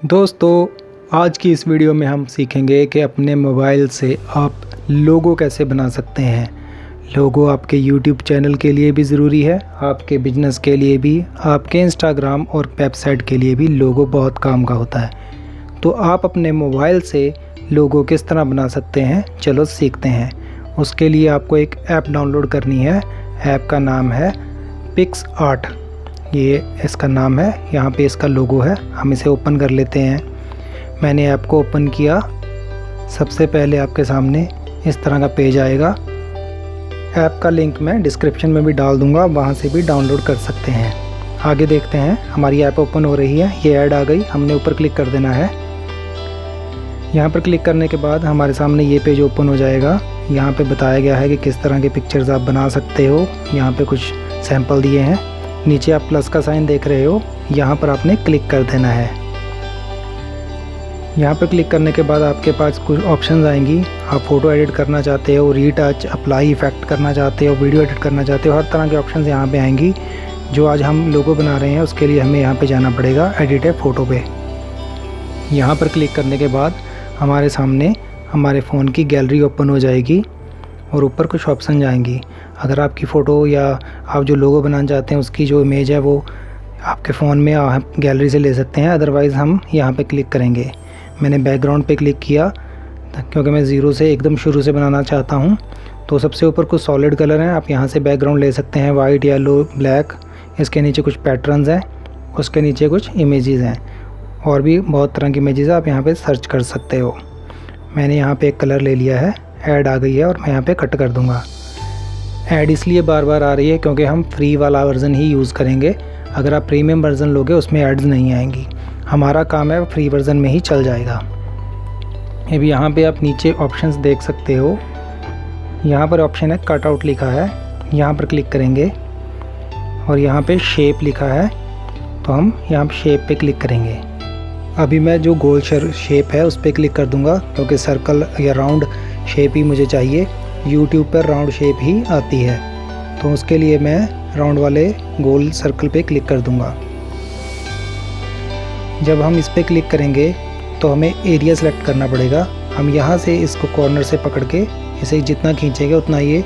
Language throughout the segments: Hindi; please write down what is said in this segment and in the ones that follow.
दोस्तों, आज की इस वीडियो में हम सीखेंगे कि अपने मोबाइल से आप लोगो कैसे बना सकते हैं। लोगो आपके YouTube चैनल के लिए भी ज़रूरी है, आपके बिजनेस के लिए भी, आपके इंस्टाग्राम और वेबसाइट के लिए भी लोगो बहुत काम का होता है। तो आप अपने मोबाइल से लोगो किस तरह बना सकते हैं, चलो सीखते हैं। उसके लिए आपको एक ऐप डाउनलोड करनी है। ऐप का नाम है पिक्सआर्ट, ये इसका नाम है। यहाँ पे इसका लोगो है। हम इसे ओपन कर लेते हैं। मैंने ऐप को ओपन किया। सबसे पहले आपके सामने इस तरह का पेज आएगा। ऐप का लिंक मैं डिस्क्रिप्शन में भी डाल दूँगा, वहाँ से भी डाउनलोड कर सकते हैं। आगे देखते हैं, हमारी ऐप ओपन हो रही है। ये ऐड आ गई, हमने ऊपर क्लिक कर देना है। यहाँ पर क्लिक करने के बाद हमारे सामने ये पेज ओपन हो जाएगा। यहाँ पे बताया गया है कि किस तरह के पिक्चर्स आप बना सकते हो। यहाँ पे कुछ सैंपल दिए हैं। नीचे आप प्लस का साइन देख रहे हो, यहाँ पर आपने क्लिक कर देना है। यहाँ पर क्लिक करने के बाद आपके पास कुछ ऑप्शंस आएंगी। आप फ़ोटो एडिट करना चाहते हो, रीटच, अप्लाई इफेक्ट करना चाहते हो, वीडियो एडिट करना चाहते हो, हर तरह के ऑप्शंस यहाँ पे आएंगी। जो आज हम लोगो बना रहे हैं उसके लिए हमें यहाँ पे जाना पड़ेगा एडिट ए फ़ोटो पे। यहाँ पर क्लिक करने के बाद हमारे सामने हमारे फ़ोन की गैलरी ओपन हो जाएगी और ऊपर कुछ ऑप्शन आएंगी। अगर आपकी फ़ोटो या आप जो लोगो बनाना चाहते हैं उसकी जो इमेज है वो आपके फ़ोन में आप गैलरी से ले सकते हैं, अदरवाइज़ हम यहाँ पे क्लिक करेंगे। मैंने बैकग्राउंड पे क्लिक किया क्योंकि मैं ज़ीरो से एकदम शुरू से बनाना चाहता हूँ। तो सबसे ऊपर कुछ सॉलिड कलर हैं, आप यहाँ से बैकग्राउंड ले सकते हैं, वाइट, येलो, ब्लैक। इसके नीचे कुछ पैटर्न्स हैं, उसके नीचे कुछ इमेजेस हैं और भी बहुत तरह की इमेजेस आप यहाँ पर सर्च कर सकते हो। मैंने यहाँ पर एक कलर ले लिया है। ऐड आ गई है और मैं यहाँ पर कट कर दूँगा। ऐड इसलिए बार बार आ रही है क्योंकि हम फ्री वाला वर्ज़न ही यूज़ करेंगे। अगर आप प्रीमियम वर्ज़न लोगे उसमें एड्स नहीं आएंगी। हमारा काम है फ्री वर्ज़न में ही चल जाएगा। अभी यहाँ पे आप नीचे ऑप्शंस देख सकते हो। यहाँ पर ऑप्शन है कट आउट लिखा है, यहाँ पर क्लिक करेंगे और यहाँ पे शेप लिखा है तो हम यहाँ पे शेप पे क्लिक करेंगे। अभी मैं जो गोल शेप है उस पर क्लिक कर दूँगा क्योंकि सर्कल या राउंड शेप ही मुझे चाहिए। YouTube पर राउंड शेप ही आती है, तो उसके लिए मैं राउंड वाले गोल सर्कल पे क्लिक कर दूंगा। जब हम इस पे क्लिक करेंगे तो हमें एरिया सेलेक्ट करना पड़ेगा। हम यहाँ से इसको कॉर्नर से पकड़ के इसे जितना खींचेंगे उतना ये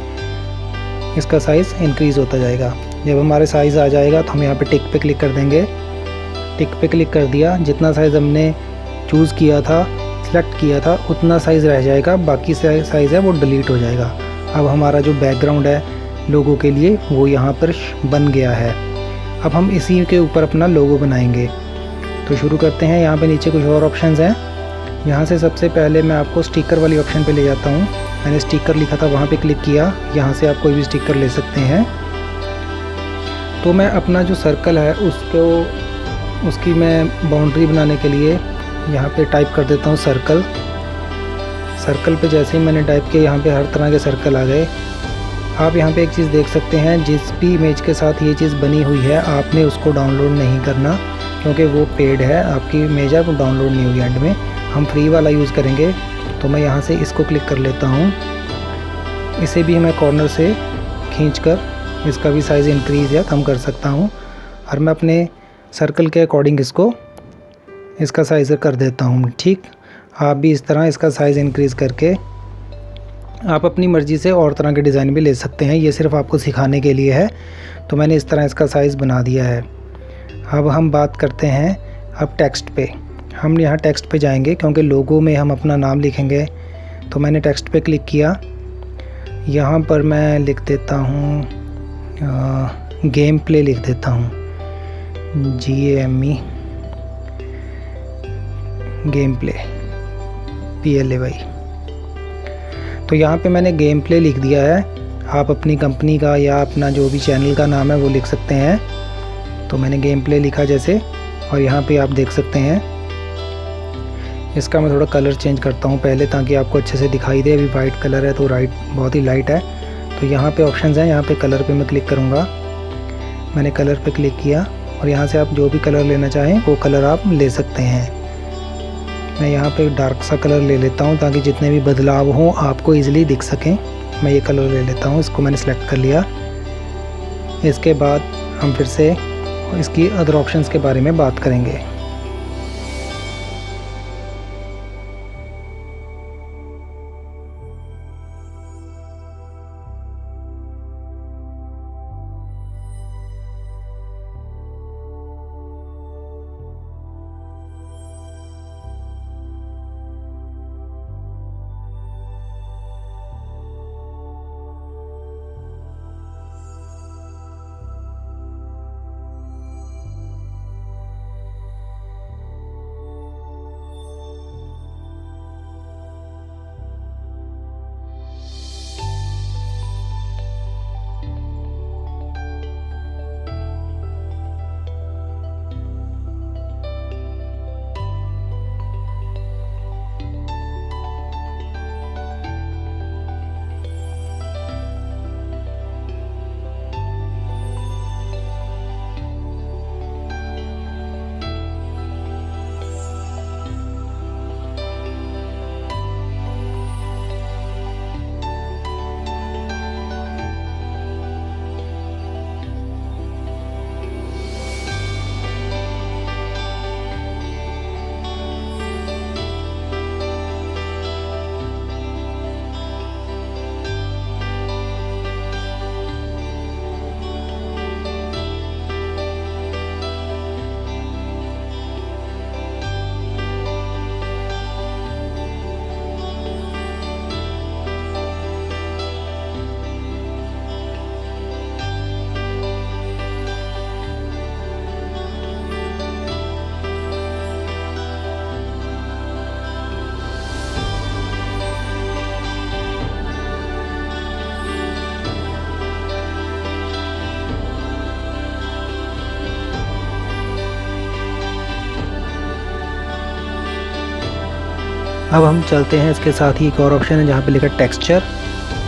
इसका साइज़ इंक्रीज़ होता जाएगा। जब हमारे साइज़ आ जाएगा तो हम यहाँ पे टिक पे क्लिक कर देंगे। टिक पे क्लिक कर दिया, जितना साइज़ हमने चूज़ किया था, सेलेक्ट किया था, उतना साइज़ रह जाएगा, बाकी साइज़ है वो डिलीट हो जाएगा। अब हमारा जो बैकग्राउंड है लोगो के लिए वो यहाँ पर बन गया है। अब हम इसी के ऊपर अपना लोगो बनाएंगे। तो शुरू करते हैं। यहाँ पे नीचे कुछ और ऑप्शंस हैं। यहाँ से सबसे पहले मैं आपको स्टिकर वाली ऑप्शन पे ले जाता हूँ। मैंने स्टिकर लिखा था, वहाँ पे क्लिक किया। यहाँ से आप कोई भी स्टिकर ले सकते हैं। तो मैं अपना जो सर्कल है उसकी मैं बाउंड्री बनाने के लिए यहाँ पे टाइप कर देता हूँ सर्कल। सर्कल पे जैसे ही मैंने टाइप किया यहाँ पे हर तरह के सर्कल आ गए। आप यहाँ पे एक चीज़ देख सकते हैं, जिस भी इमेज के साथ ये चीज़ बनी हुई है आपने उसको डाउनलोड नहीं करना क्योंकि वो पेड है। आपकी इमेज है वो डाउनलोड नहीं होगी। एंड में हम फ्री वाला यूज़ करेंगे। तो मैं यहाँ से इसको क्लिक कर लेता हूँ। इसे भी मैं कॉर्नर से खींच कर इसका भी साइज़ इंक्रीज़ या कम कर सकता हूँ और मैं अपने सर्कल के अकॉर्डिंग इसका साइज़ कर देता हूँ। ठीक, आप भी इस तरह इसका साइज़ इंक्रीज़ करके आप अपनी मर्ज़ी से और तरह के डिज़ाइन भी ले सकते हैं। ये सिर्फ आपको सिखाने के लिए है। तो मैंने इस तरह इसका साइज़ बना दिया है। अब हम बात करते हैं अब टेक्स्ट पे। हम यहाँ टेक्स्ट पे जाएंगे क्योंकि लोगो में हम अपना नाम लिखेंगे। तो मैंने टेक्स्ट पे क्लिक किया। यहाँ पर मैं लिख देता हूँ गेम प्ले लिख देता हूँ, GAME गेम प्ले PLAY। तो यहाँ पे मैंने गेम प्ले लिख दिया है। आप अपनी कंपनी का या अपना जो भी चैनल का नाम है वो लिख सकते हैं। तो मैंने गेम प्ले लिखा जैसे, और यहाँ पे आप देख सकते हैं इसका मैं थोड़ा कलर चेंज करता हूँ पहले ताकि आपको अच्छे से दिखाई दे। अभी वाइट कलर है तो बहुत ही लाइट है। तो यहाँ पे ऑप्शंस हैं, यहाँ पे कलर पे मैं क्लिक करूँगा। मैंने कलर पे क्लिक किया और यहाँ से आप जो भी कलर लेना चाहें वो कलर आप ले सकते हैं। मैं यहाँ पे डार्क सा कलर ले लेता हूँ ताकि जितने भी बदलाव हों आपको इजीली दिख सकें। मैं ये कलर ले लेता हूँ, इसको मैंने सेलेक्ट कर लिया। इसके बाद हम फिर से इसकी अदर ऑप्शंस के बारे में बात करेंगे। अब हम चलते हैं, इसके साथ ही एक और ऑप्शन है जहाँ पे लिखा टेक्सचर।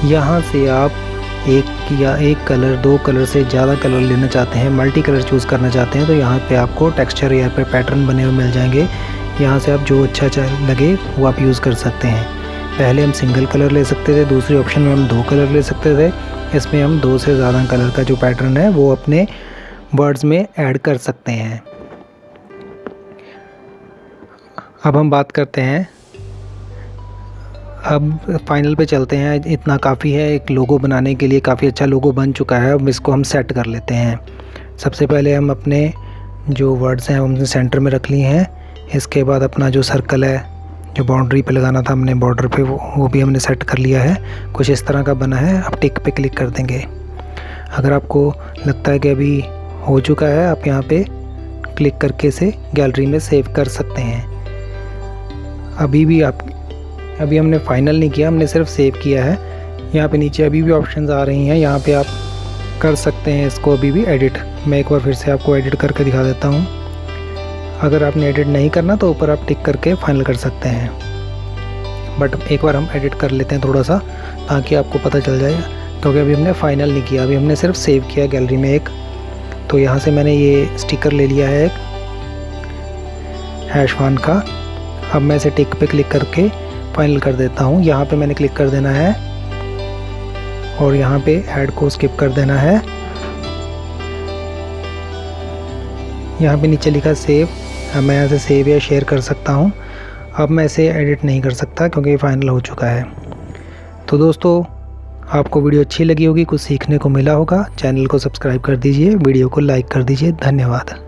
यहाँ से आप एक कलर, 2 कलर से ज़्यादा कलर लेना चाहते हैं, मल्टी कलर चूज़ करना चाहते हैं, तो यहाँ पे आपको टेक्सचर या पे पैटर्न बने हुए मिल जाएंगे। यहाँ से आप जो अच्छा लगे वो आप यूज़ कर सकते हैं। पहले हम सिंगल कलर ले सकते थे, दूसरे ऑप्शन में हम 2 कलर ले सकते थे। इसमें हम 2 से ज़्यादा कलर का जो पैटर्न है वो अपने वर्ड्स में ऐड कर सकते हैं। अब हम बात करते हैं, अब फाइनल पे चलते हैं। इतना काफ़ी है एक लोगो बनाने के लिए, काफ़ी अच्छा लोगो बन चुका है। अब इसको हम सेट कर लेते हैं। सबसे पहले हम अपने जो वर्ड्स हैं हमने सेंटर में रख लिए हैं। इसके बाद अपना जो सर्कल है, जो बाउंड्री पे लगाना था हमने बॉर्डर पे, वो भी हमने सेट कर लिया है। कुछ इस तरह का बना है। अब टिक पे क्लिक कर देंगे। अगर आपको लगता है कि अभी हो चुका है, आप यहाँ पे क्लिक करके इसे गैलरी में सेव कर सकते हैं। अभी हमने फाइनल नहीं किया, हमने सिर्फ सेव किया है। यहाँ पे नीचे अभी भी ऑप्शंस आ रही हैं, यहाँ पे आप कर सकते हैं इसको अभी भी एडिट। मैं एक बार फिर से आपको एडिट करके दिखा देता हूँ। अगर आपने एडिट नहीं करना तो ऊपर आप टिक करके फाइनल कर सकते हैं, बट एक बार हम एडिट कर लेते हैं थोड़ा सा, ताकि आपको पता चल जाए। क्योंकि अभी हमने फाइनल नहीं किया, अभी हमने सिर्फ सेव किया गैलरी में एक। तो यहाँ से मैंने ये स्टिकर ले लिया है एक #1 का। अब मैं इसे टिक पे क्लिक करके फाइनल कर देता हूँ। यहाँ पे मैंने क्लिक कर देना है और यहाँ पे ऐड को स्किप कर देना है। यहाँ पे नीचे लिखा सेव, मैं यहाँ से सेव या शेयर कर सकता हूँ। अब मैं इसे एडिट नहीं कर सकता क्योंकि ये फाइनल हो चुका है। तो दोस्तों, आपको वीडियो अच्छी लगी होगी, कुछ सीखने को मिला होगा। चैनल को सब्सक्राइब कर दीजिए, वीडियो को लाइक कर दीजिए। धन्यवाद।